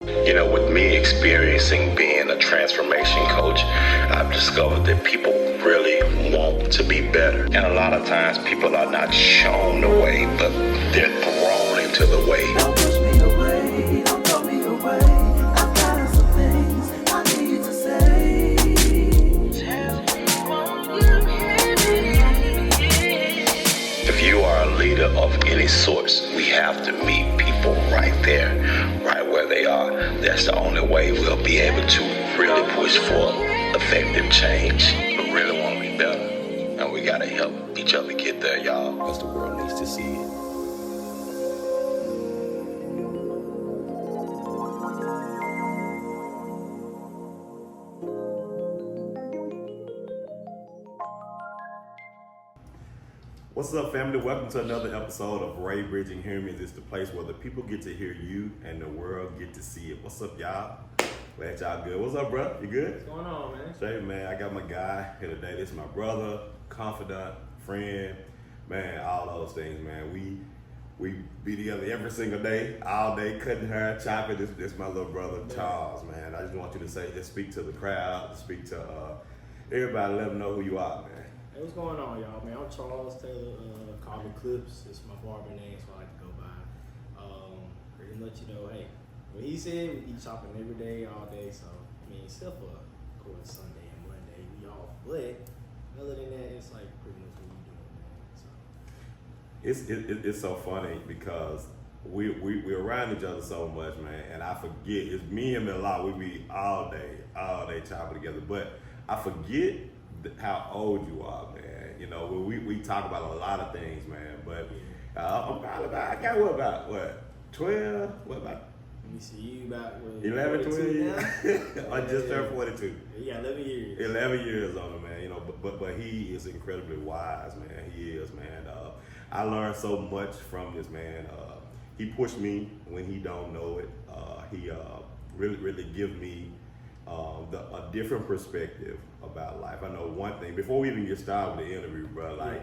You know, with me experiencing being a transformation coach, I've discovered that people really want to be better. And a lot of times people are not shown the way, but they're thrown into the way. Don't push me away, don't throw me away. I've got some things I need to say. If you are a leader of any sorts, we have to meet people right there, right where they are. That's the only way we'll be able to really push for effective change. We really want to be better, and we got to help each other get there, y'all, because the world needs to see it. What's up, family? Welcome to another episode of Ray Bridging Humans. It's the place where the people get to hear you and the world get to see it. What's up, y'all? Glad y'all good. What's up, bro? You good? What's going on, man? Straight, man. I got my guy here today. This is my brother, confidant, friend, man, all those things, man. We be together every single day, all day, cutting hair, chopping. This my little brother, Charles, man. I just want you to just speak to the crowd, speak to everybody, let them know who you are, man. Hey, what's going on, y'all, man? I'm Charles Taylor, call me Clips. It's my barber name, so I like to go by. Pretty much, hey, what he said, we be chopping every day, all day, so, except for, of course, Sunday and Monday, we off. But, other than that, it's like pretty much what we doing, man, so. It's so funny because we're around each other so much, man, and I forget, it's me and him a lot, we be all day chopping together, but I forget how old you are, man. You know, we talk about a lot of things, man, but I'm probably about, I got what, 12? What about? Let me see, you about, 11, 12 years? now? I just turned 42. Yeah, 11 years. 11 years on him, man, but he is incredibly wise, man. He is, man. I learned so much from this man. He pushed me when he don't know it. He really give me a different perspective about life. I know one thing, before we even get started with the interview, bro,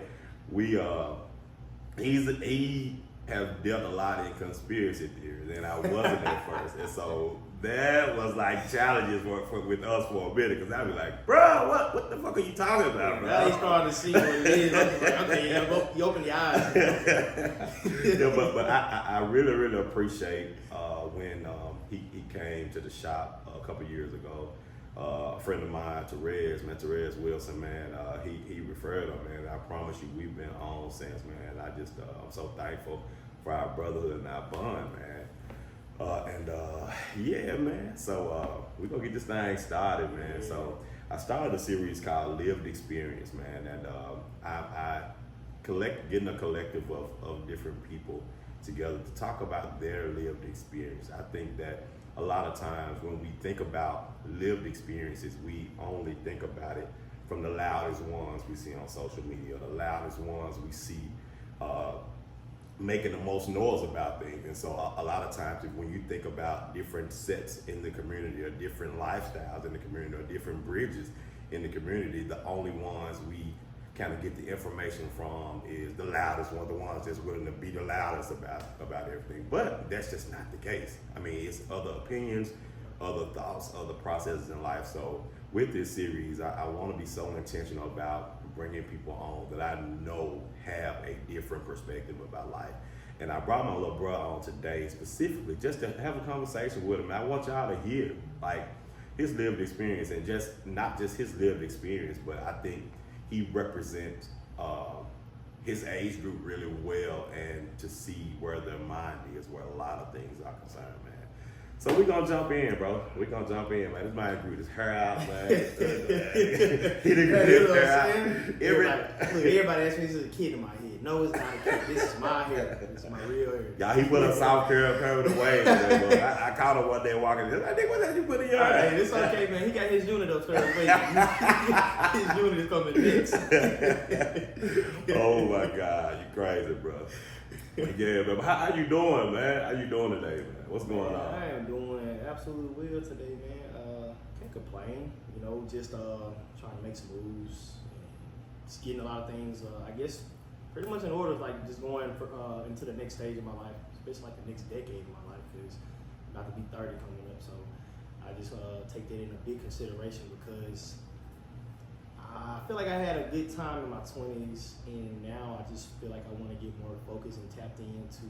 he has dealt a lot in conspiracy theories, and I wasn't at first, and so that was like challenges with us for a minute, because I'd be like, bro, what the fuck are you talking about, bro? Now he's starting to see what it is. I'm just like, okay, yeah, you open your eyes. Yeah, but I really appreciate when he came to the shop a couple years ago. A friend of mine, Therese Wilson, man, he referred him, man. I promise you, we've been on since, man. I'm so thankful for our brotherhood and our bond, man. Yeah, man. So we're gonna get this thing started, man. So I started a series called Lived Experience, man, and I getting a collective of different people together to talk about their lived experience. I think that a lot of times when we think about lived experiences, we only think about it from the loudest ones we see on social media, the loudest ones we see making the most noise about things. And so a lot of times when you think about different sets in the community or different lifestyles in the community or different bridges in the community, the only ones we kind of get the information from is the loudest one, the ones that's willing to be the loudest about everything. But that's just not the case. It's other opinions, other thoughts, other processes in life. So with this series, I want to be so intentional about bringing people on that I know have a different perspective about life. And I brought my little brother on today specifically just to have a conversation with him. I want y'all to hear his lived experience, and not just his lived experience, but I think he represents his age group really well, and to see where their mind is, where a lot of things are concerned, man. So we're gonna jump in, bro. We're gonna jump in, man. This man grew his hair out, man. He didn't grow his hair out. Everybody asks me this is a kid in my head. No, it's not a kid. This is my hair. This is my real hair. Y'all, he put a soft curl with a wave. I caught him one day walking. I think, what did you put in your hair? Hey, it's okay, man. He got his unit upstairs waiting. His unit is coming next. Oh my God, you crazy, bro. Yeah, but how you doing, man? How you doing today, man? What's going on? I am doing absolutely well today, man. Can't complain. Just trying to make some moves. Just getting a lot of things, I guess, pretty much in order, just going into the next stage of my life, especially the next decade of my life, because about to be 30 coming up. So I just take that into big consideration because I feel like I had a good time in my 20s, and now I just feel like I want to get more focused and tapped into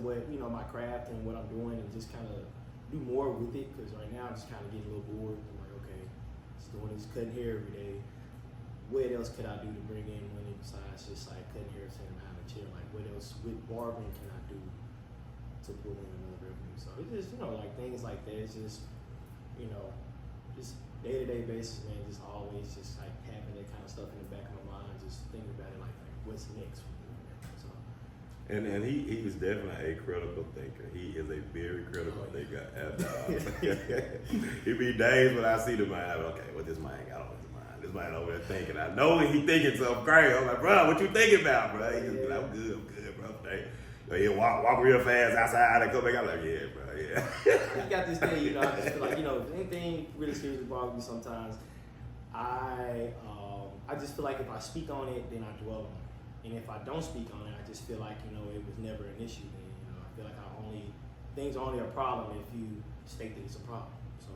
what my craft and what I'm doing, and just kind of do more with it. Because right now I'm just kind of getting a little bored. I'm like, okay, just doing this cutting hair every day. What else could I do to bring in money besides just like cutting hair, sitting behind a chair? Like, what else with barbering can I do to pull in another revenue? So it's just like things like that. It's just just day-to-day basis, man, just always just like having that kind of stuff in the back of my mind, just thinking about it like what's next for me. So. And he is definitely a critical thinker. He is a very critical thinker. And it be days when I see the man, I'm like, okay, what this man got on his mind? This man over there thinking. I know he thinking something crazy. I'm like, bro, what you thinking about, bro? He just be like, I'm good, bro. Hey, he'll walk real fast outside and come back. I'm like, yeah, bro, yeah. You got this thing, I just feel like, if anything really seriously bothers me sometimes, I just feel like if I speak on it, then I dwell on it. And if I don't speak on it, I just feel like, it was never an issue. And, I feel like things are only a problem if you state that it's a problem. So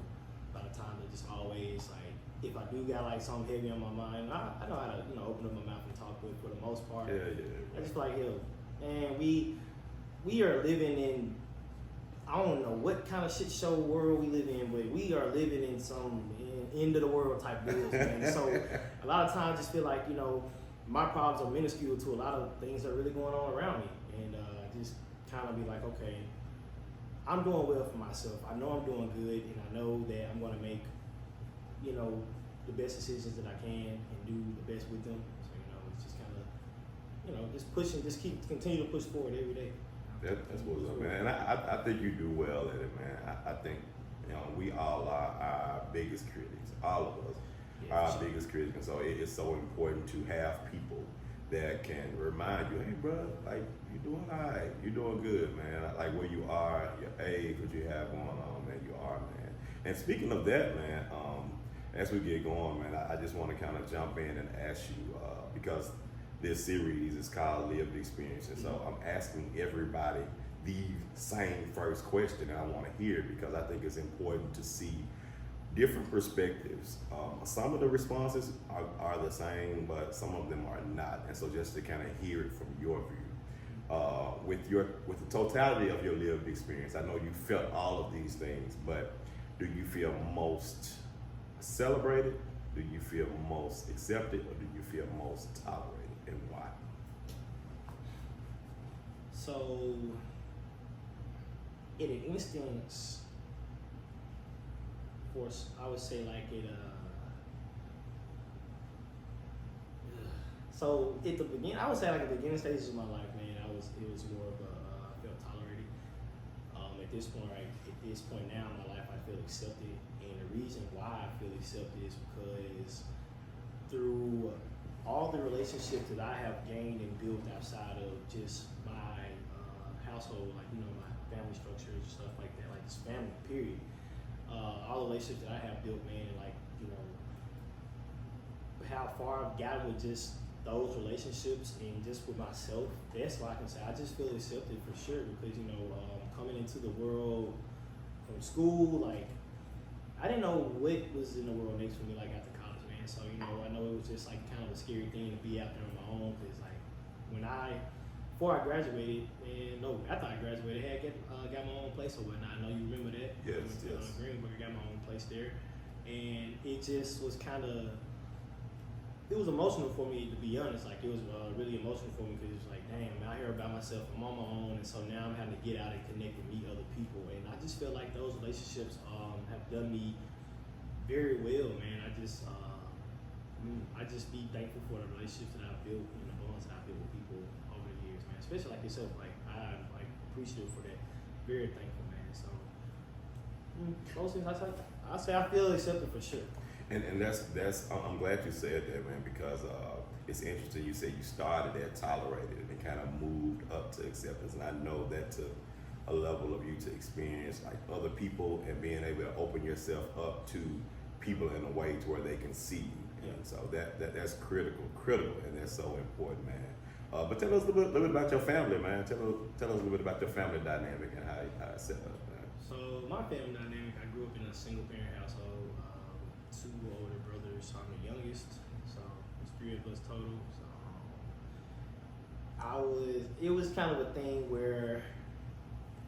by the time it just always like, if I do got like something heavy on my mind, I know how to, open up my mouth and talk with for the most part. Yeah. I just feel like, man, we are living in, I don't know what kind of shit show world we live in, but we are living in some end of the world type deals, man. So a lot of times I just feel like, my problems are minuscule to a lot of things that are really going on around me. And just kind of be like, okay, I'm doing well for myself. I know I'm doing good, and I know that I'm going to make, the best decisions that I can and do the best with them. So, it's just kind of, just pushing, just continue to push forward every day. That's what's up, man. And I think you do well at it, man. I think, we all are our biggest critics. All of us are our biggest critics. And so it's so important to have people that can remind you, hey, bro, like, you're doing all right. You're doing good, man. Like, where you are, your age, what you have going on, man, you are, man. And speaking of that, man, as we get going, man, I just want to kind of jump in and ask you, because this series is called Lived Experience. And so I'm asking everybody the same first question, and I want to hear it because I think it's important to see different perspectives. Some of the responses are the same, but some of them are not. And so just to kind of hear it from your view, with the totality of your lived experience, I know you felt all of these things, but do you feel most celebrated? Do you feel most accepted, or do you feel most tolerated, and why? So, in an instance, of course, I would say like it. So at the beginning, I would say like at the beginning stages of my life, man, it was more of I felt tolerated. At this point now in my life, I feel accepted, and the reason why I feel accepted is because through all the relationships that I have gained and built outside of just my household, like my family structure and stuff like that, like just family period. All the relationships that I have built, man, and like how far I've gotten with just those relationships and just with myself, that's why I can say I just feel accepted for sure. Because coming into the world from school, like I didn't know what was in the world next for me, like after college, man. So I know it was just like kind of a scary thing to be out there on my own. Because like before I graduated, after I graduated, I had got my own place or whatnot. I know you remember that. Yes. Greenwood, got my own place there, and it just was it was emotional for me, to be honest. Like, it was really emotional for me because it was like, damn, I'm out here by myself, I'm on my own, and so now I'm having to get out and connect and meet other people. And I just feel like those relationships have done me very well, man. I just be thankful for the relationships that I've built and the bonds that I've built with people over the years, man. Especially like yourself, like I'm like appreciative for that. Very thankful, man. So most things I say I feel accepted for sure. And that's I'm glad you said that, man, because it's interesting. You said you started at tolerated and it kind of moved up to acceptance, and I know that took a level of you to experience like other people and being able to open yourself up to people in a way to where they can see you. And so that's critical, and that's so important, man. But tell us a little bit about your family, man. Tell us a little bit about your family dynamic and how it's set up, man. So my family dynamic, I grew up in a single parent household. Two older brothers. I'm the youngest, so it's 3 of us total. So it was kind of a thing where,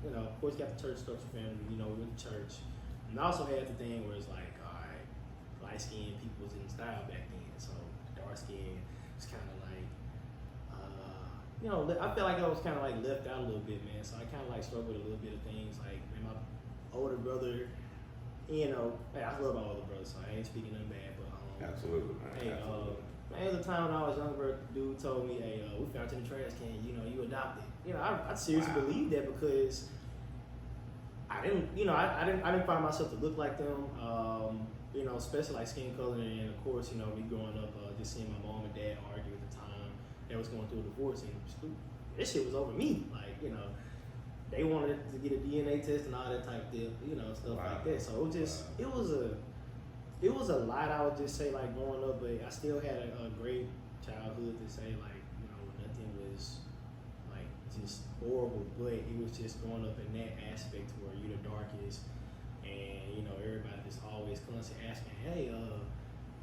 you know, of course, you got the church structure family. You know, we went to church, and I also had the thing where it's like, all right, light skinned people was in style back then, so dark skin was kind of like, you know, I felt like I was kind of like left out a little bit, man. So I kind of like struggled with a little bit of things, like man, my older brother. You know, hey, I love my older brother, so I ain't speaking nothing bad, but Absolutely, man. hey, Absolutely. man, there was a time when I was younger, dude told me, hey, we found you in the trash can, you know, you adopted. You know, I seriously Wow. believed that because I didn't, you know, I didn't find myself to look like them, you know, especially like skin color, and of course, you know, me growing up, just seeing my mom and dad argue at the time, they was going through a divorce, and this shit was over me, like, you know, they wanted to get a DNA test and all that type of deal, you know, stuff Wow. like that. So it was just, Wow. it was a lot. I would just say like growing up, but I still had a great childhood to say like, you know, nothing was like just horrible, but it was just growing up in that aspect where you're the darkest, and you know everybody just always constantly asking, hey,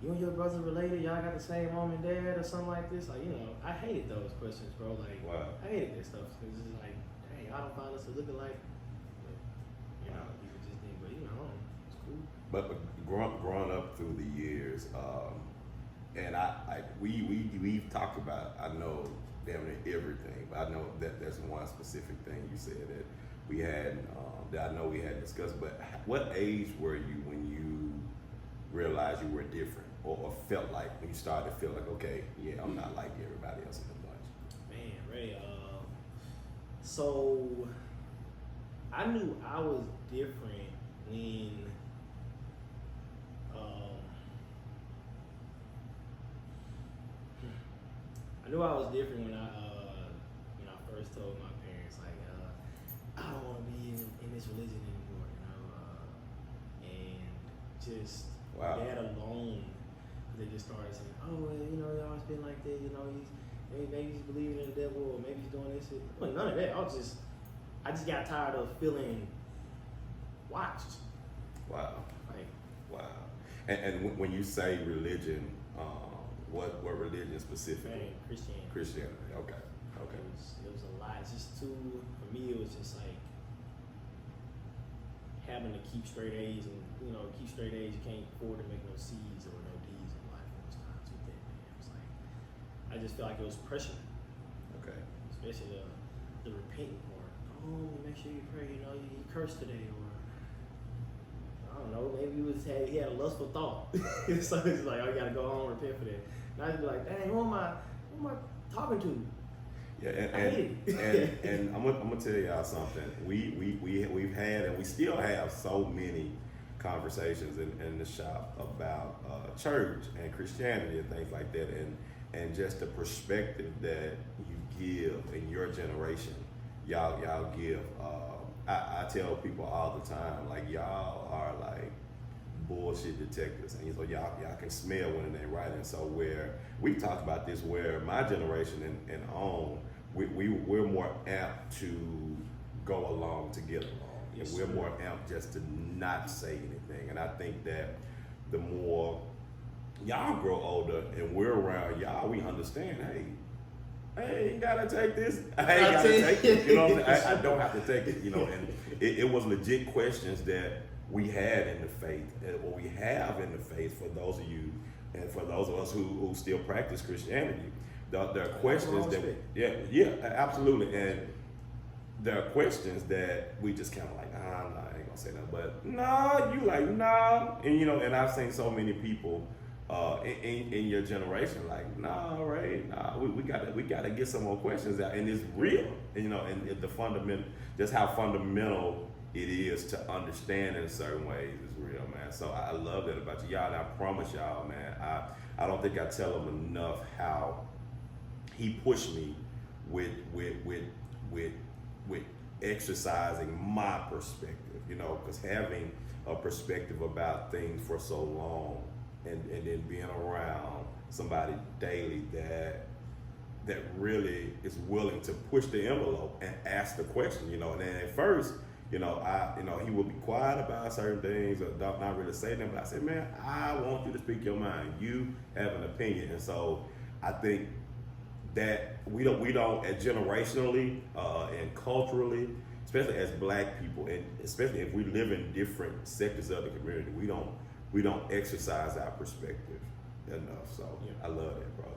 you and your brother related? Y'all got the same mom and dad or something like this? Like, you know, I hated those questions, bro. Like, Wow. I hated that stuff because it's like, hey, I don't find us to look alike. But, you know, people just think, but you know, it's cool. But growing up through the years, and we've talked about, I know damn near everything, but I know that there's one specific thing you said that we had, that I know we had discussed. But what age were you when you realized you were different, or felt like when you started to feel like, okay, yeah, I'm not like everybody else in the bunch? Man, Ray, so I knew I was different when I knew I was different when I first told my parents like I don't want to be in this religion anymore, you know, and just Wow. that alone, they just started saying, oh, well, you know, it's always been like that, you know, maybe he's believing in the devil, or maybe he's doing this shit. Well, none of that. I just got tired of feeling watched. Wow. Like, Wow. And when you say religion, what religion specifically? man, Christianity. Christianity. Okay. Okay. It was a lot. It's just too, for me, it was just like having to keep straight A's, and you know, keep straight A's, you can't afford to make no C's or no D's in life most times with that, man. It was like, I just felt like it was pressure, Okay. especially the repenting part. Oh, make sure you pray, you know, you cursed today, or I don't know, maybe he had a lustful thought. So it's like, oh, you gotta go home and repent for that. And I'd be like, dang, who am I talking to? Yeah, I hate it. and I'm gonna tell y'all something. We've had, and we still have, so many conversations in the shop about church and Christianity and things like that, and just the perspective that you give in your generation, y'all give. I tell people all the time, like, y'all are like bullshit detectives, and so y'all can smell when it ain't right. And so where we talk about this, where my generation and on, we're more apt to go along to get along, Yes, and we're sir. more apt just to not say anything. And I think that the more y'all grow older and we're around y'all, we understand, hey, I ain't gotta take this. I ain't gotta take it. You know what I'm saying? I don't have to take it, you know. And it was legit questions that we had in the faith, or we have in the faith, for those of you and for those of us who still practice Christianity. There are questions that, yeah, absolutely. And there are questions that we just kind of like, I ain't gonna say that, but no, you like, no. And you know, and I've seen so many people in your generation, like, nah, right, nah, we gotta get some more questions out, and it's real, and, you know, and the fundamental, just how fundamental it is to understand in certain ways is real, man. So I love that about you, y'all. And I promise y'all, man, I don't think I tell him enough how he pushed me with exercising my perspective, you know, because having a perspective about things for so long, and then being around somebody daily that that really is willing to push the envelope and ask the question, you know. And then at first, you know, he would be quiet about certain things or not really say them. But I said, man, I want you to speak your mind. You have an opinion, and so I think that we don't generationally and culturally, especially as Black people, and especially if we live in different sectors of the community, we don't exercise our perspective enough. So I love that, bro.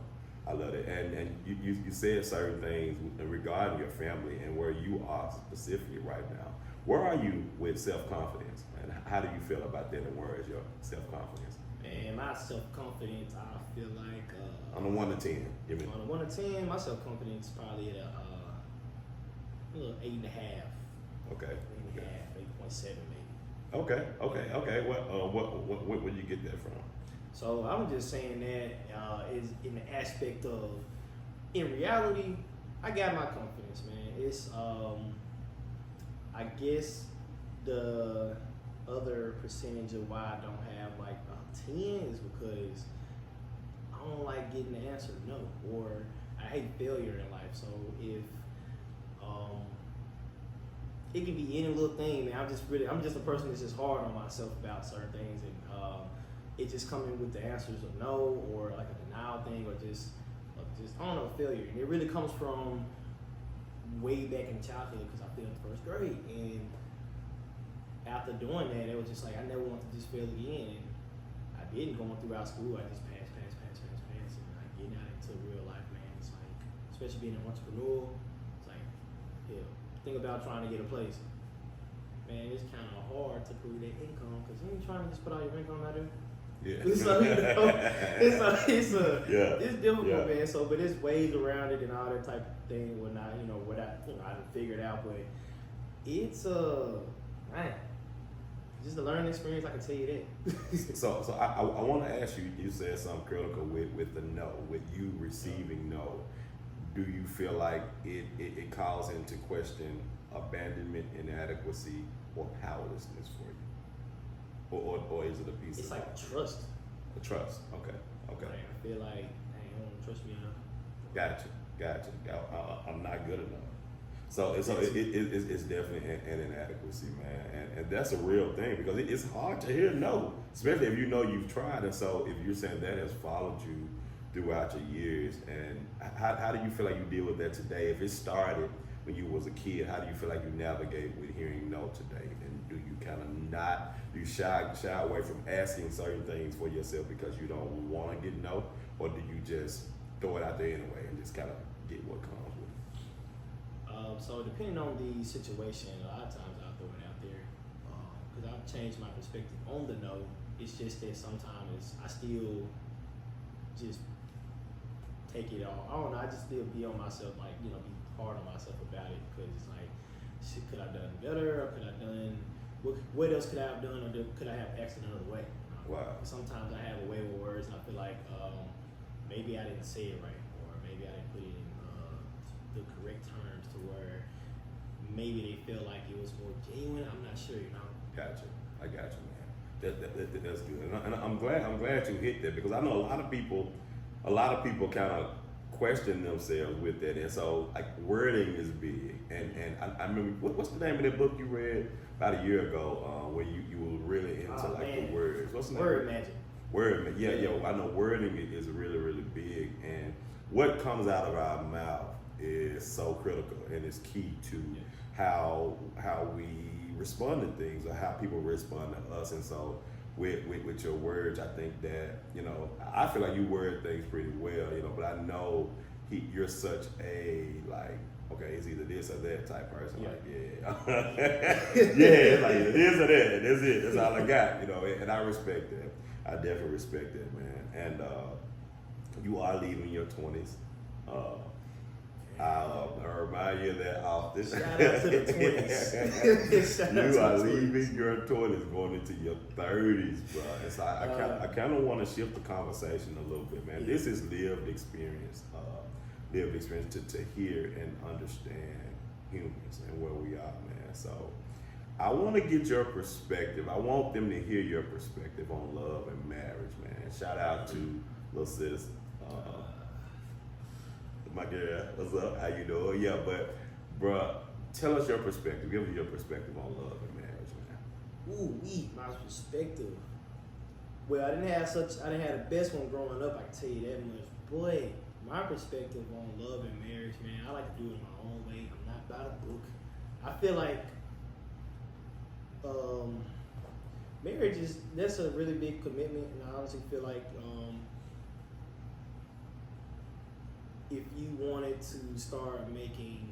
I love it. And you said certain things regarding your family and where you are specifically right now. Where are you with self-confidence? And how do you feel about that, and where is your self-confidence? Man, my self-confidence, I feel like... on a 1 to 10, give me. On a 1 to 10, my self-confidence is probably at a little 8.5. Okay. 8.5, 8.7 maybe. Okay. What where you get that from? So I'm just saying that is in the aspect of, in reality, I got my confidence, man. It's I guess the other percentage of why I don't have like a 10 is because I don't like getting the answer no, or I hate failure in life. So if it can be any little thing, man. I'm just a person that's just hard on myself about certain things, and it just coming with the answers of no, or like a denial thing, or just I don't know, failure. And it really comes from way back in childhood, because I failed in first grade, and after doing that, it was just like I never wanted to just fail again. And I didn't going throughout school. I just passed, and like getting out into real life, man. It's like, especially being an entrepreneur, it's like, hell, think about trying to get a place. Man, it's kind of hard to prove that income, because you ain't trying to just put all your income out there. Yeah. So, you know, it's difficult, man. So, but there's ways around it and all that type of thing. Whatnot, I didn't figure it out, but it's man, just a learning experience. I can tell you that. So I want to ask you. You said something critical with the no, with you receiving no. Do you feel like it calls into question abandonment, inadequacy, or powerlessness for you? Or is it a piece It's of like that? trust. A trust. Okay. Like, I feel like, hey, you don't trust me enough. Gotcha. I'm not good enough. So it's definitely an inadequacy, man, and that's a real thing, because it's hard to hear no, especially if you know you've tried. And so if you're saying that has followed you throughout your years, and how do you feel like you deal with that today? If it started when you was a kid, how do you feel like you navigate with hearing no today? And do you kind of shy away from asking certain things for yourself because you don't want to get no, or do you just throw it out there anyway and just kind of get what comes with it? So depending on the situation, a lot of times I'll throw it out there, because I've changed my perspective on the no. It's just that sometimes I still just take it all. I don't know. I just still be on myself, like, be hard on myself about it, because it's like, shit, could I have done better, or could I have done what else could I have done, or could I have asked another way? Wow. Sometimes I have a way with words, and I feel like maybe I didn't say it right, or maybe I didn't put it in the correct terms to where maybe they feel like it was more genuine. I'm not sure, Gotcha. I got you, man. That's good, and I'm glad you hit that, because I know a lot of people kind of question themselves with that, and so like wording is big. And I remember what's the name of that book you read about a year ago, where you were really into the words. What's the name? Word magic. Word, yeah. I know wording is really, really big, and what comes out of our mouth is so critical, and it's key to how we respond to things, or how people respond to us. And so with your words, I think that, I feel like you word things pretty well, but I know you're such a, like, okay, it's either this or that type person. Yeah. Like, it's like this or that. That's it. That's all I got. And I respect that. I definitely respect that, man. And you are leaving your 20s. I remind you of that often. Shout out to the 20s. You are leaving your 20s, going into your 30s, bro. And so I kind of want to shift the conversation a little bit, man. Yeah. This is lived experience to hear and understand humans and where we are, man. So I want to get your perspective. I want them to hear your perspective on love and marriage, man. Shout out to little sis, my girl. What's up? How you doing? Yeah, but bruh, tell us your perspective. Give us your perspective on love and marriage, man. Ooh, my perspective. Well, I didn't have the best one growing up, I can tell you that much. Boy, my perspective on love and marriage, man, I like to do it my own way. I'm not about a book. I feel like marriage that's a really big commitment, and I honestly feel like if you wanted to start making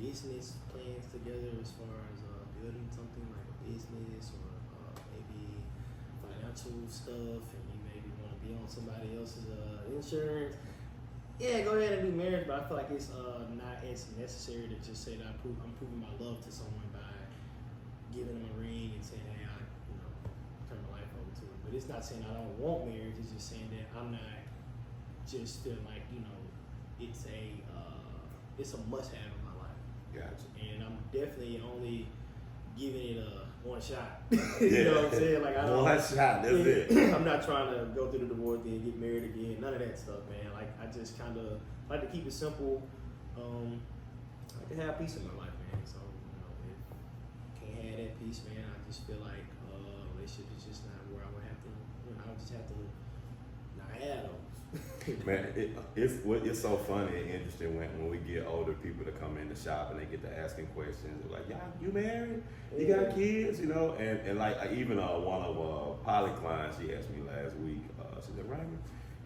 business plans together as far as building something like a business or maybe financial stuff, and you maybe want to be on somebody else's insurance, yeah, go ahead and do marriage. But I feel like it's not as necessary to just say that I'm proving my love to someone by giving them a ring and saying, hey, I turn my life over to it. But it's not saying I don't want marriage. It's just saying that I'm not just feeling like it's a must-have in my life. Gotcha. And I'm definitely only giving it a one shot. You know what I'm saying? Like I don't. One shot. That's it. I'm not trying to go through the divorce thing, get married again. None of that stuff, man. Like I just kind of like to keep it simple. I like to have peace in my life, man. So if can't have that peace, man, I just feel like relationship is just not where I would have to. I would just have to not have those. Man, it's so funny and interesting when we get older people to come in the shop and they get to asking questions like, "Y'all, you married? You got kids?" You know, and like even one of Polly clients, she asked me last week. She said, "Raymond,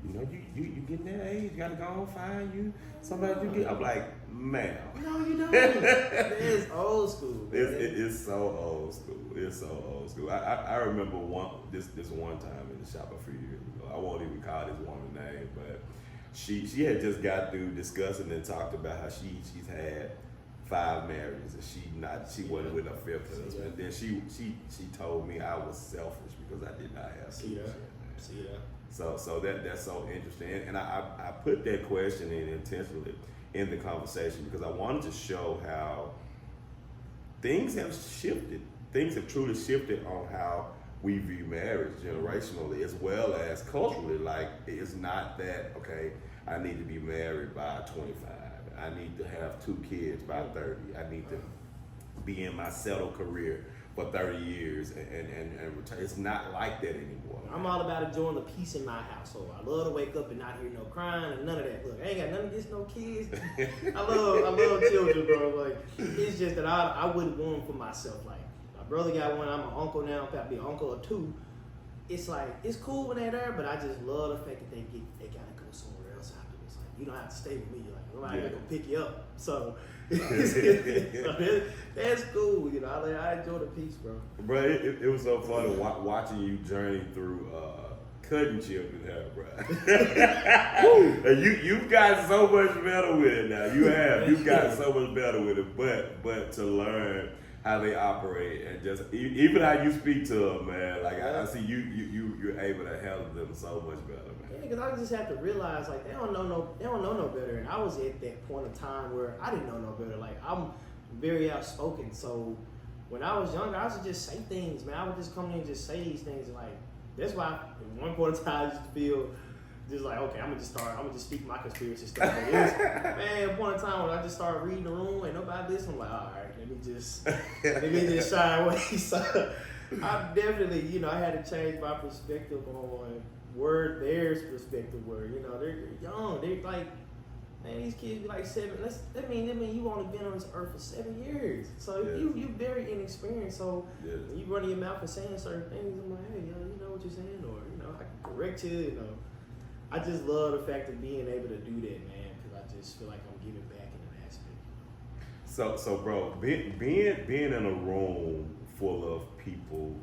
you know, you getting that age? You gotta go and find you somebody you get." I'm like, "Ma'am, no, you don't." It's old school. It's so old school. It's so old school. I remember this one time in the shop a few years ago. I won't even call this woman's name, but she had just got through discussing and talked about how she's had 5 marriages and she wasn't with her 5th husband. Then she told me I was selfish because I did not have kids. See that? So that's so interesting, and I put that question in intentionally in the conversation because I wanted to show how things have shifted. Things have truly shifted on how we view marriage generationally as well as culturally. Like, it's not that, okay, I need to be married by 25. I need to have 2 kids by 30. I need to be in my settled career for 30 years and retire. It's not like that anymore. I'm all about enjoying the peace in my household. I love to wake up and not hear no crying and none of that. Look, I ain't got nothing against no kids. I love children, bro. Like, it's just that I wouldn't want them for myself. Like, my brother got one. I'm an uncle now. I'll be an uncle or 2. It's like, it's cool when they're there, but I just love the fact that they gotta go somewhere else afterwards. Like, you don't have to stay with me. Like, nobody gonna pick you up. So that's cool. You know, I enjoy the peace, bro. Bro, it was so funny watching you journey through cutting children hair, bro. You've gotten so much better with it now. You've gotten so much better with it. But to learn how they operate and just even how you speak to them, man. Like I see you're able to handle them so much better, man. Yeah, because I just have to realize, like, they don't know no better. And I was at that point in time where I didn't know no better. Like, I'm very outspoken, so when I was younger, I used to just say things, man. I would just come in and just say these things, and like, that's why at one point in time I used to feel just like, okay, I'm gonna just speak my conspiracy stuff. Like, man, at one point in time when I just started reading the room, ain't nobody listening. I'm like, all right, let me just shy away. So I definitely, I had to change my perspective on where their perspective were. They're young. They're like, man, these kids be like 7. That mean you only been on this earth for 7 years. So you very inexperienced. So when you running your mouth and saying certain things, I'm like, hey, you know what you're saying, or I can correct you. I just love the fact of being able to do that, man, because I just feel like I'm giving back in an aspect. So bro, being in a room full of people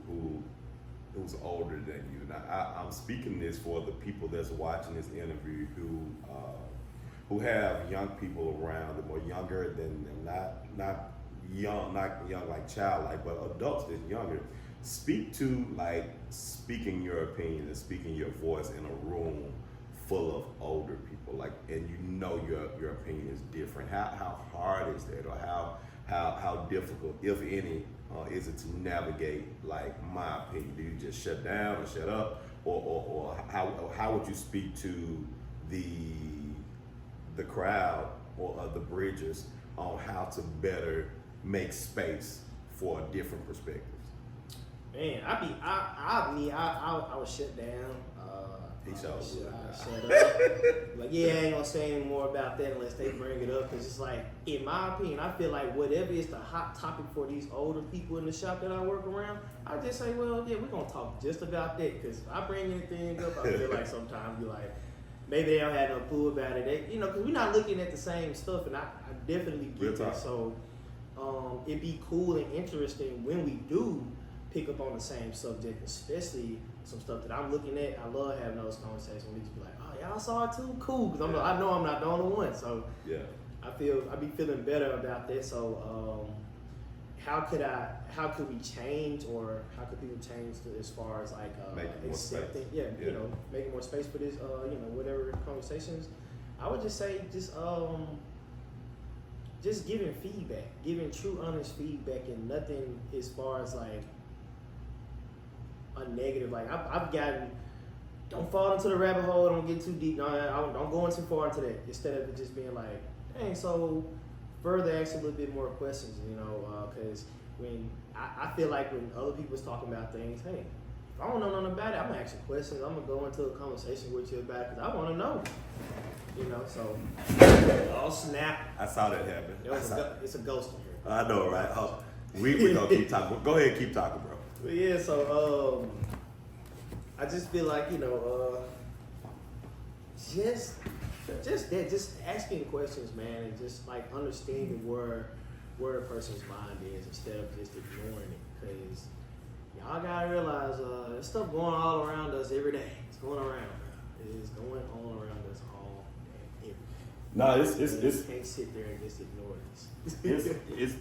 who's older than you. Now, I'm speaking this for the people that's watching this interview who have young people around them or younger than them, not young like childlike, but adults that's younger. Speak to speaking your opinion and speaking your voice in a room full of older people, and your opinion is different. How hard is that, or how difficult, if any, is it to navigate my opinion? Do you just shut down or shut up, or how would you speak to the the crowd or the bridges on how to better make space for different perspectives? Man, I would shut down. He I showed would good. shut up. Like, yeah, I ain't gonna say any more about that unless they bring it up. Cause it's like, in my opinion, I feel like whatever is the hot topic for these older people in the shop that I work around, I just say, well, yeah, we're gonna talk just about that. Cause if I bring anything up, I feel like sometimes you're like, maybe they don't have no clue about it. They, cause we're not looking at the same stuff, and I definitely Real get that. talk. So it'd be cool and interesting when we do pick up on the same subject, especially some stuff that I'm looking at. I love having those conversations when we just be like, oh, y'all saw it too? Cool. Because I know I'm not the only one. So Yeah. I be feeling better about that. So how could we change, or how could people change as far as like Making more accepting, space. yeah, Yeah. making more space for this, whatever conversations. I would just say just giving feedback, giving true, honest feedback, and nothing as far as like a negative. Like I've gotten, don't fall into the rabbit hole, don't get too deep, don't go in too far into that. Instead of it just being like, dang, so further ask a little bit more questions, because when I feel like when other people's talking about things, hey, if I don't know nothing about it, I'm gonna ask you questions. I'm gonna go into a conversation with you about it because I want to know. So oh snap! I saw that happen. It's a ghost in here. I know, right? Oh, we gonna keep talking. Go ahead, keep talking, bro. But yeah, so I just feel like just asking questions, man, and just like understanding where a person's mind is instead of just ignoring it. Because y'all gotta realize there's stuff going all around us every day. It's going around. It is going on around us all day, every day. No, You can't sit there and just ignore this.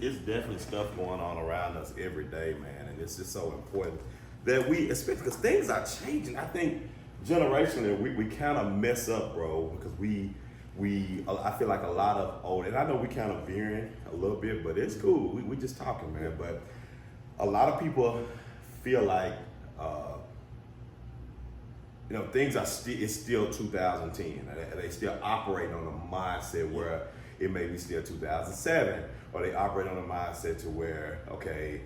it's definitely stuff going on around us every day, man, and it's just so important that we, especially because things are changing. I think generationally we kind of mess up, bro, because I feel like a lot of old, and I know we kind of veering a little bit, but it's cool. We just talking, man. But a lot of people feel like things are it's still 2010. They still operate on a mindset where it may be still 2007, or they operate on a mindset to where, okay,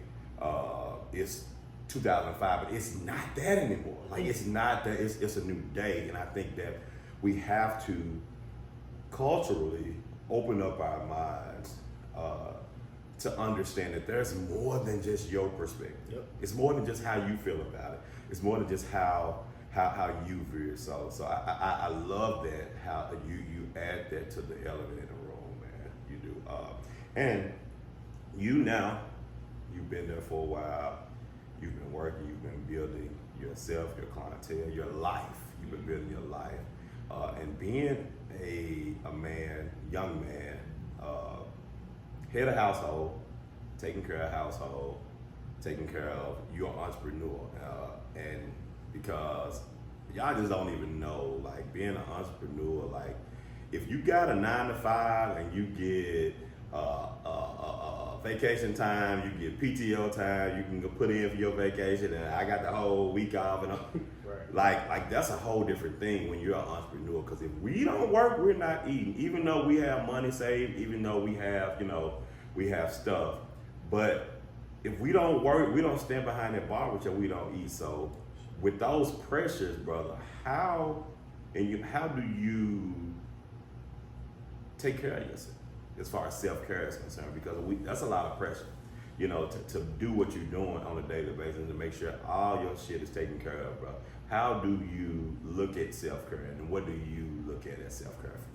it's 2005, but it's not that anymore. Like, it's not that, it's a new day. And I think that we have to culturally open up our minds to understand that there's more than just your perspective. Yep. It's more than just how you feel about it. It's more than just how you view it. So I love that, how you add that to the element in the room, man. You do. And you've been there for a while. You've been working, you've been building yourself, your clientele, your life. You've been building your life. And being a young man, head of household, taking care of household, taking care of your entrepreneur. And because y'all just don't even know, like, being an entrepreneur, like, if you got a 9 to 5 and you get vacation time, you get PTO time, you can go put in for your vacation, and I got the whole week off, and Right. like that's a whole different thing when you're an entrepreneur. Because if we don't work, we're not eating. Even though we have money saved, even though we have stuff, but if we don't work, we don't stand behind that bar with you, we don't eat. So with those pressures, brother, how do you take care of yourself as far as self-care is concerned? Because that's a lot of pressure, to do what you're doing on a daily basis and to make sure all your shit is taken care of, bro. How do you look at self-care, and what do you look at as self-care for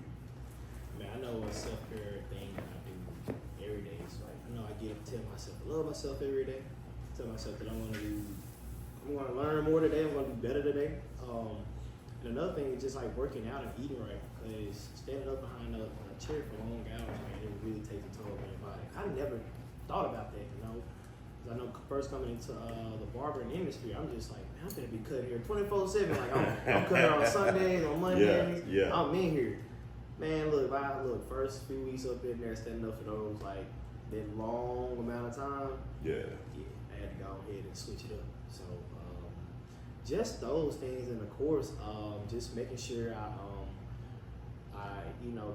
you? Man, I know a self-care thing that I do every day. It's like, I know I get up and tell myself I love myself every day. Tell myself that I'm gonna learn more today. I'm gonna do better today. And another thing is just like working out and eating right. Because standing up behind a chair for long hours, man, it really takes a toll on your body. I never thought about that, Because I know first coming into the barbering industry, I'm just like, man, I'm gonna be cutting here 24/7. Like I'm cutting on Sundays, on Mondays. Yeah. I'm in here. Man, look, first few weeks up in there standing up for those like that long amount of time. Yeah. I had to go ahead and switch it up. So just those things, and of course, just making sure I I,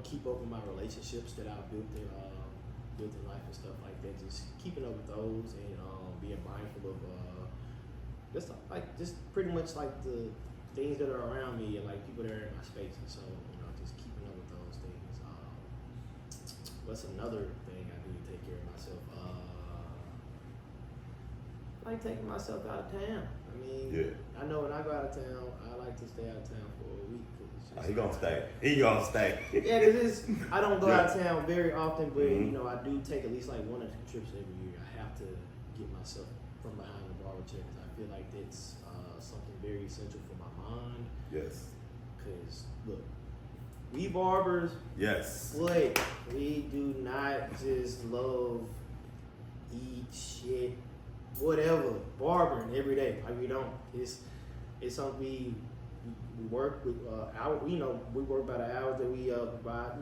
keep up with my relationships that I've built in life and stuff like that. Just keeping up with those and being mindful of just pretty much like the things that are around me and like people that are in my space. And so just keeping up with those things. What's another thing I do to take care of myself? I like taking myself out of town. I mean, Yeah. I know when I go out of town, I like to stay out of town for a week. 'Cause it's just He gonna stay. He gonna stay. Yeah, because I don't go Yeah. out of town very often, but Mhm. I do take at least like 1 or 2 trips every year. I have to get myself from behind the barber chair because I feel like that's something very essential for my mind. Yes. Because look, we barbers, Yes. boy, we do not just love eat shit, whatever, barbering every day. Like we don't. It's something we work with. We work by the hours that we provide.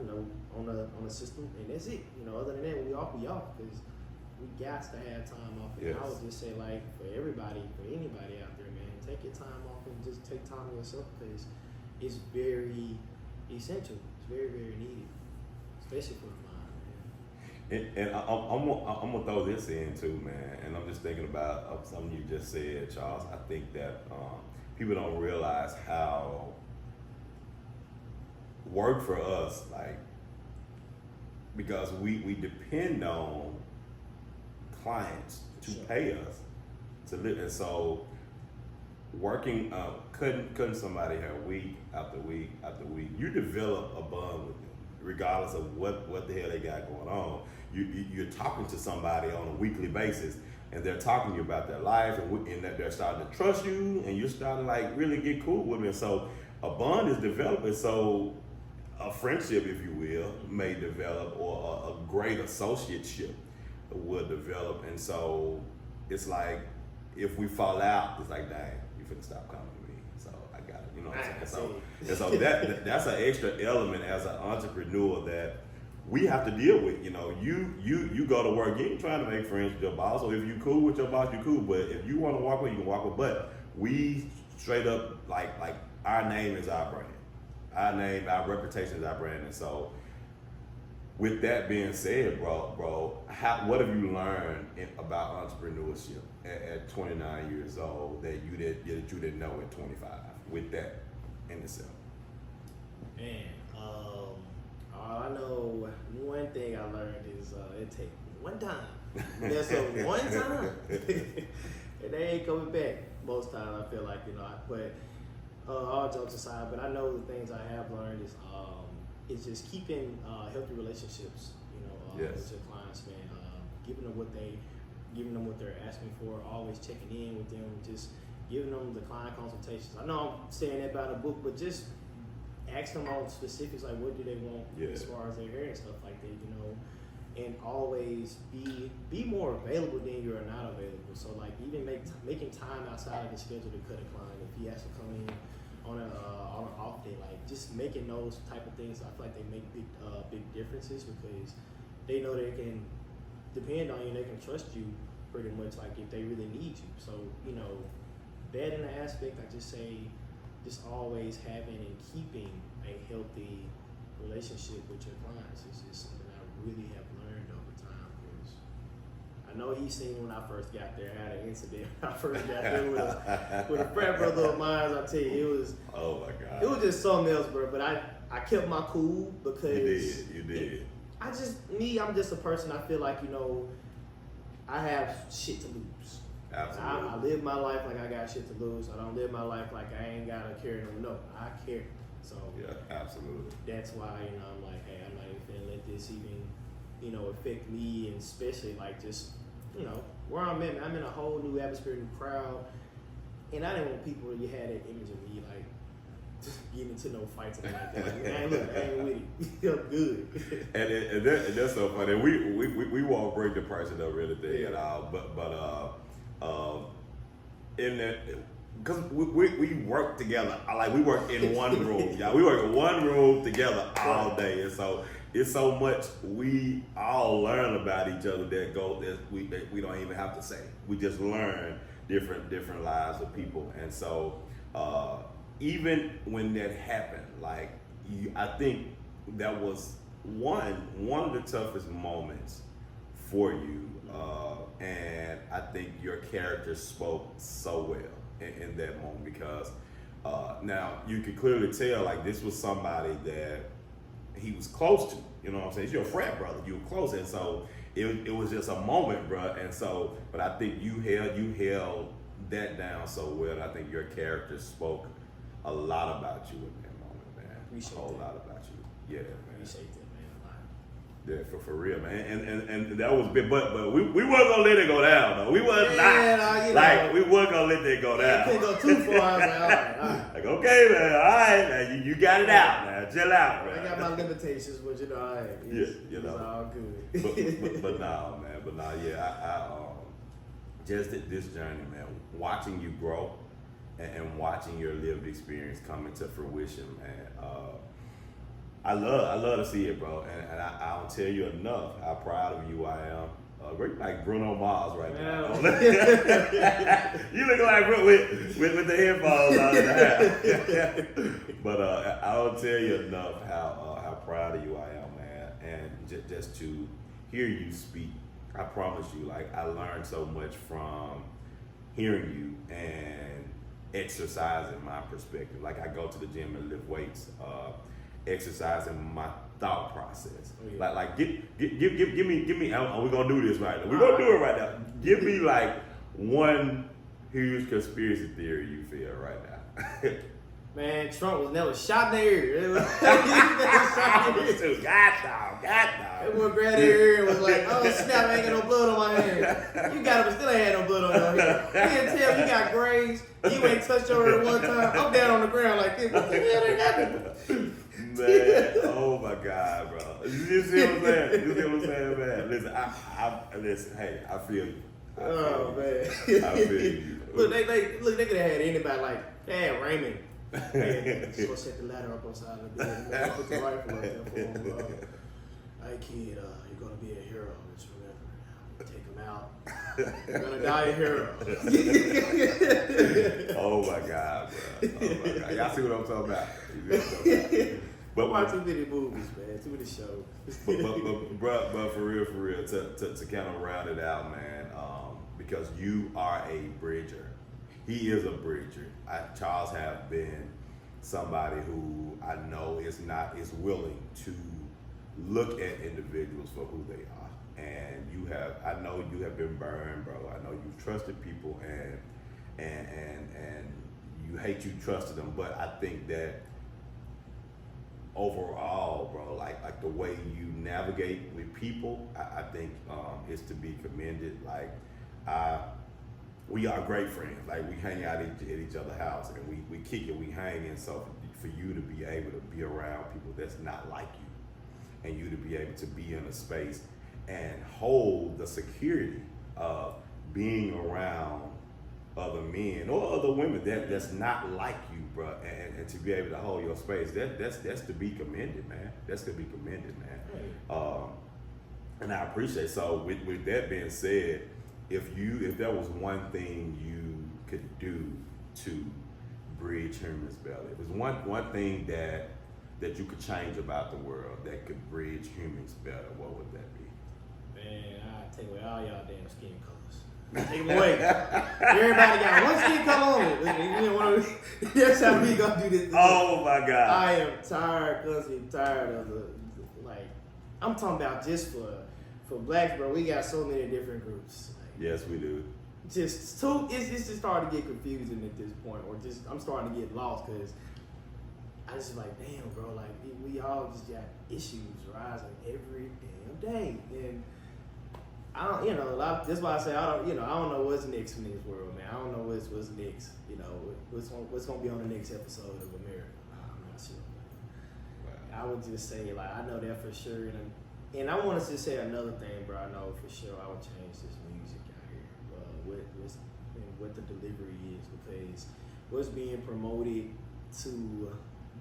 On the system, and that's it. Other than that, when we off, because we got to have time off. And I Yes. would just say, like, for everybody, for anybody out there, man, take your time off and just take time to yourself because it's very essential. It's very, very needed, especially for the mind, man. And I'm gonna throw this in too, man. And I'm just thinking about something you just said, Charles. I think that people don't realize how work for us, like, because we depend on clients to Sure. pay us to live, and so working, cutting somebody hair week after week after week, you develop a bond with them, regardless of what the hell they got going on. You're talking to somebody on a weekly basis, and they're talking to you about their life, and that they're starting to trust you, and you're starting to like really get cool with them. And so a bond is developing. So a friendship, if you will, may develop, or a great associateship will develop. And so it's like, if we fall out, it's like, dang, you finna stop coming to me. So I got it. You know what I'm saying? So that's an extra element as an entrepreneur that we have to deal with. You go to work, you ain't trying to make friends with your boss, or if you cool with your boss, you cool. But if you want to walk with, you can walk with. But we straight up, like our name is our brand. Our name, our reputation is our brand. And so with that being said, bro, what have you learned about entrepreneurship at 29 years old that you didn't know at 25? With that in itself, Man, all I know, one thing I learned is it take one time. Mess up one time, and they ain't coming back. Most times, I feel like but all jokes aside, but I know the things I have learned is just keeping healthy relationships. Yes. With your clients, man. Giving them what they're asking for. Always checking in with them. Just giving them the client consultations. I know I'm saying that about a book, but just ask them all specifics, like what do they want as far as their hair and stuff like that. And always be more available than you are not available. So like even making time outside of the schedule to cut a client. If he has to come in on an off day, like just making those type of things, I feel like they make big differences because they know they can depend on you and they can trust you pretty much like if they really need you. So that in the aspect, I just say just always having and keeping a healthy relationship with your clients is just something I really have learned over time. Because I know he's seen when I first got there. I had an incident when I first got there with a frat brother of mine. I tell you, it was oh my God, it was just something else, bro. But I kept my cool because you did. I'm just a person. I feel like I have shit to lose. Absolutely. I live my life like I got shit to lose. I don't live my life like I ain't gotta care no. I care. So Yeah, absolutely. that's why I'm like, hey, I'm not even finna let this even affect me, and especially like just where I'm at. I'm in a whole new atmosphere, new crowd, and I didn't want people really had that image of me like just getting into no fights and like that. Like, man, look, I ain't with it. I'm good. And that's so funny. We won't break the price of the real thing at all, but in that, because we work together, like we work in one room, y'all. We work in one room together all day, and so it's so much we all learn about each other that we don't even have to say. We just learn different lives of people, and so even when that happened, like I think that was one of the toughest moments for you, and I think your character spoke so well in that moment because now you could clearly tell like this was somebody that he was close to. You know what I'm saying? He's your frat brother. You were close, and so it was just a moment, bro. And so, but I think you held that down so well. I think your character spoke a lot about you in that moment, man. Appreciate a whole that. lot about you. Yeah, man. Appreciate that, man, a lot. Yeah, for real, man. And that was big, but we wasn't gonna let it go down though. We wasn't we wasn't gonna let that go down. Couldn't go too far. I was like, all right. Like, okay, man, all right, man, you got it out, man. Chill out, man. I got my limitations, but you know, it's all good. but nah, yeah, I just this journey, man, watching you grow and watching your lived experience come into fruition, man. I love to see it, bro, and I don't tell you enough how proud of you I am. Like Bruno Mars right now. You look like Bruno with the headphones on and But I don't tell you enough how proud of you I am, man. And just to hear you speak, I promise you, like I learned so much from hearing you and exercising my perspective. Like I go to the gym and lift weights, exercising my thought process. Oh, yeah. Like give me. We're gonna do this right now. We're gonna do it right now. Give me like one huge conspiracy theory you feel right now. Man, Trump was never shot in the ear. It was God dog. That boy grabbed the ear and was like, oh snap, I ain't got no blood on my hand. You got it, but still ain't had no blood on your hand. You can't tell you got graves. You ain't touched your ear one time. I'm down on the ground like this. What the hell they happened? Man, oh my God, bro. You see what I'm saying? You see what I'm saying, man? Listen, hey, I feel you. Man. I feel you. Look, they could have had anybody like, hey, Raymond. Hey, just gonna set the ladder up on the side of the bed. Man, put the rifle up there for him. Hey kid, you're gonna be a hero. Just remember, take him out. You're gonna die a hero. Oh my God, bro. Oh my God. Y'all see what I'm talking about? You see what I'm talking about? But watch too many movies, man. Too many shows. but for real, to kind of round it out, man, because you are a bridger. He is a bridger. Charles have been somebody who I know is willing to look at individuals for who they are. And I know you have been burned, bro. I know you've trusted people and you hate you trusted them. But I think that overall, bro, like the way you navigate with people, I think is to be commended. Like we are great friends. Like we hang out at each other's house and we kick it, we hang. And so for you to be able to be around people that's not like you, and you to be able to be in a space and hold the security of being around other men or other women that's not like you, bro, and to be able to hold your space, that's to be commended, man. That's to be commended, man. And I appreciate. So with that being said, if there was one thing you could do to bridge humans better, if there's one thing that you could change about the world that could bridge humans better, what would that be? Man, I take away all y'all damn skin colors. Take them away. Everybody got one skin color on it. That's how we gonna do this. Oh my God. I am tired, tired of the I'm talking about just for blacks, bro. We got so many different groups. Yes, we do. It's just starting to get confusing at this point, or just I'm starting to get lost because I just like, damn, bro, like we all just got issues rising every damn day, and I don't, that's why I say I don't know what's next in this world, man. I don't know what's next, what's gonna be on the next episode of America. I'm not sure. Wow. I would just say like I know that for sure, and I want to just say another thing, bro. I know for sure I would change this music out here, what the delivery is, because what's being promoted to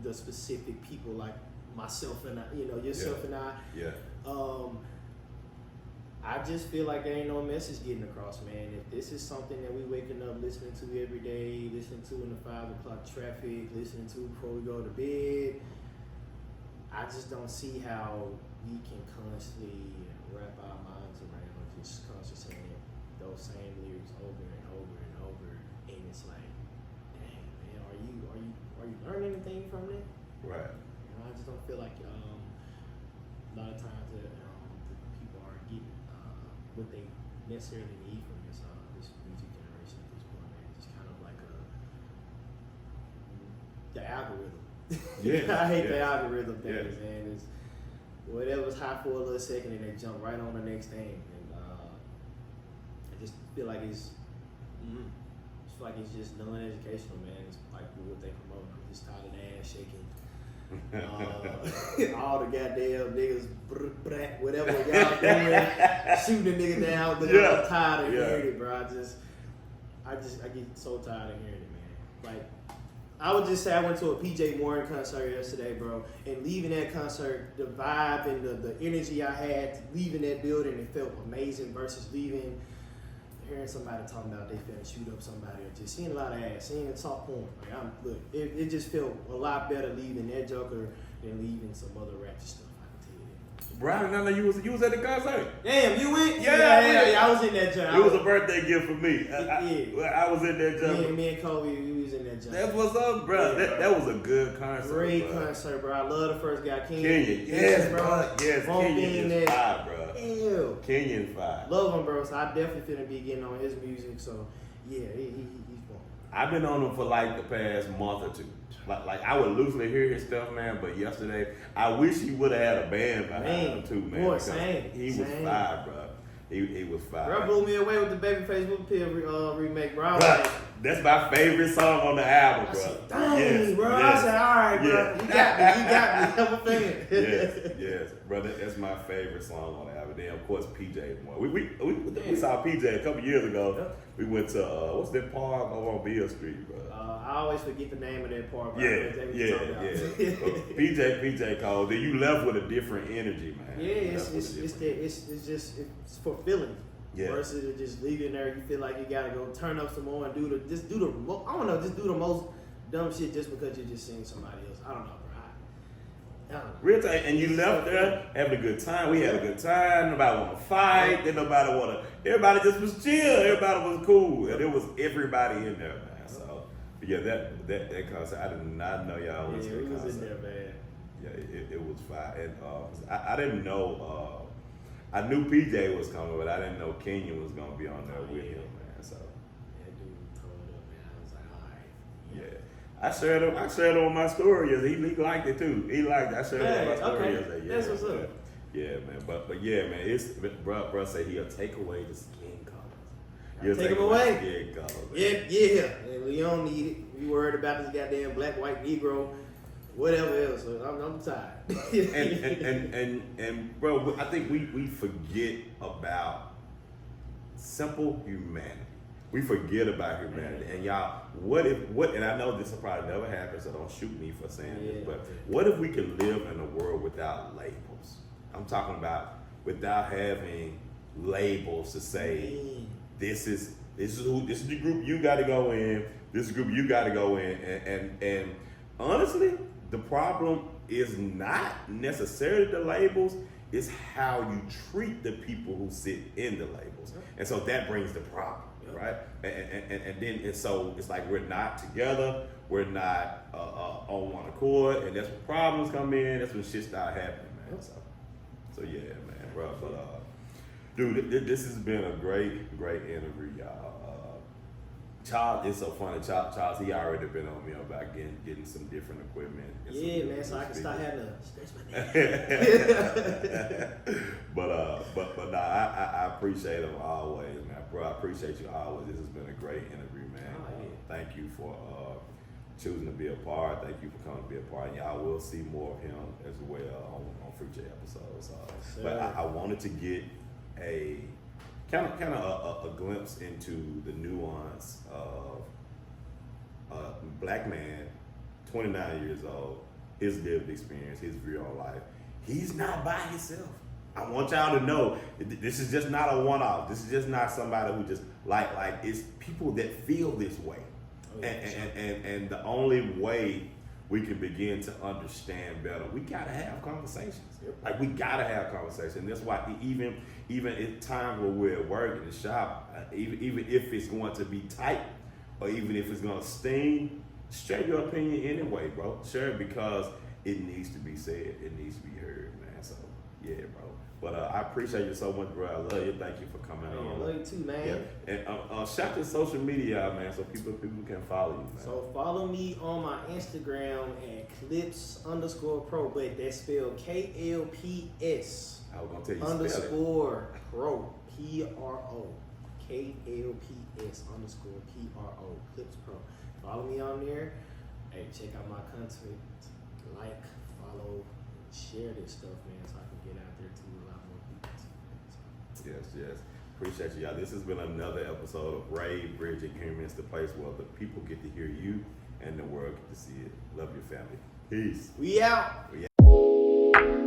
the specific people like myself and yourself and I. Yeah. I just feel like there ain't no message getting across, man. If this is something that we waking up listening to every day, listening to in the 5 o'clock traffic, listening to before we go to bed, I just don't see how we can constantly wrap our minds around just constantly saying those same lyrics over and over and over, and it's like, dang man, are you learning anything from that? Right. You know, I just don't feel like a lot of times that the people aren't getting what they necessarily need from this music generation at this point, man. Just kind of like the algorithm. Yes, I hate the yes, algorithm thing, yes. man. It's whatever's hot for a little second and they jump right on the next thing. And I just feel like it's just non-educational, man. It's like what they promote. I'm just tired of the ass shaking. All the goddamn niggas, whatever y'all doing, shooting the nigga down. But Yeah. I'm tired of Yeah. hearing it, bro. I get so tired of hearing it, man. Like, I would just say I went to a PJ Morton concert yesterday, bro, and leaving that concert, the vibe and the energy I had leaving that building, it felt amazing versus hearing somebody talking about they finna shoot up somebody or just seeing a lot of ass, seeing talk porn. Like, it just felt a lot better leaving that joker than leaving some other ratchet stuff. I can tell you that. Bro, I didn't know you was at the concert. Damn, you went? Yeah, I was in that joint. It was a birthday gift for me. I was in that Me jump. and Kobe, we was in that joint. That's what's up, bro. Yeah, That was a good concert. Great bro. concert, bro. I love the first guy, Kenyon, yes, bro. Yes, Bump Kenyon in is there. fire, bro. Ew. Kenyon fire. Love him, bro. So I definitely finna be getting on his music. So yeah, he's fun. I've been on him for like the past month or two. Like I would loosely hear his stuff, man. But yesterday, I wish he would have had a band behind him too, man. Boy, because same. He was fire, bro. He was fire. Bro blew me away with the Babyface Whoop Pill remake, bro. I was Bro, like, that's my favorite song on the album, I bro. said, dang, Yes, bro. yes. I said, all right, bro. Yeah. You got me. I'm a fan. yes, brother. That's my favorite song on the album. Then of course PJ Morton. We saw PJ a couple years ago. Yep. We went to what's that park over on Beale Street, bro? I always forget the name of that part. Bro. Yeah. PJ Cole. Then you left with a different energy, man. Yeah, it's fulfilling. Yeah. Versus it just leaving there, you feel like you gotta go turn up some more and do the most dumb shit just because you're just seeing somebody else. I don't know, bro. I don't know. Real time, and you left there having a good time. We had a good time. Nobody want to fight. Then nobody want to. Everybody just was chill. Everybody was cool, and it was everybody in there, man. So, but yeah, that concert, I did not know y'all was Yeah, in we the was concert. in there, man. Yeah, it was fire, and I didn't know. I knew PJ was coming, but I didn't know Kenyon was gonna be on there with him, man. So That dude tore it up, man. I was like, all right. yeah, I shared it on my story. He liked it too. He liked it. I shared it on my story. Okay. yesterday. Yeah, That's what's up. Yeah, man. But yeah, man. It's bro say he'll take away the skin colors. Take him away. Skin colors. Yeah. And we don't need it. We worried about this goddamn black, white, Negro, whatever else. So I'm tired. and bro, I think we forget about simple humanity. We forget about humanity. And y'all, and I know this will probably never happen, so don't shoot me for saying this, but what if we could live in a world without labels? I'm talking about without having labels to say this is the group you gotta go in, this is the group you gotta go in, and honestly, the problem is not necessarily the labels, it's how you treat the people who sit in the labels. And so that brings the problem, right? And so it's like we're not together, we're not on one accord, and that's when problems come in, that's when shit start happening, man. So yeah, man, bro. But dude, this has been a great interview, y'all. Charles, it's so funny. Charles, he already been on me about getting some different equipment. And some Yeah, man, different so I can speakers. start having to stretch my neck. but nah, I appreciate him always, man. Bro, I appreciate you always. This has been a great interview, man. Oh, yeah. Thank you for choosing to be a part. Thank you for coming to be a part. And y'all will see more of him as well on Free J episodes. But I wanted to get a kind of a glimpse into the nuance of a black man, 29 years old, his lived experience, his view on life. He's not by himself. I want y'all to know this is just not a one-off. This is just not somebody who just like it's people that feel this way. Oh, yeah, and the only way we can begin to understand better. We gotta have conversations. Yep. Like we gotta have conversations. And that's why even at times where we're at work in the shop, even if it's going to be tight or even if it's gonna sting, share your opinion anyway, bro. Share it because it needs to be said. It needs to be heard, man. So yeah, bro. But I appreciate you so much, bro. I love you. Thank you for coming Man, on. love you too, man. Yeah. And shout your social media out, man, so people can follow you, man. So follow me on my Instagram at clips_pro, but that's spelled KLPS I was gonna tell you to spell it. _pro, PRO, KLPS_PRO, Clips Pro. Follow me on there. Hey, check out my content. Like, follow, share this stuff, man, so I can get out there to a lot more people. Yes. Appreciate you, y'all. This has been another episode of Ray, Bridge, and Humans, the place where the people get to hear you and the world get to see it. Love your family. Peace. We out. We out.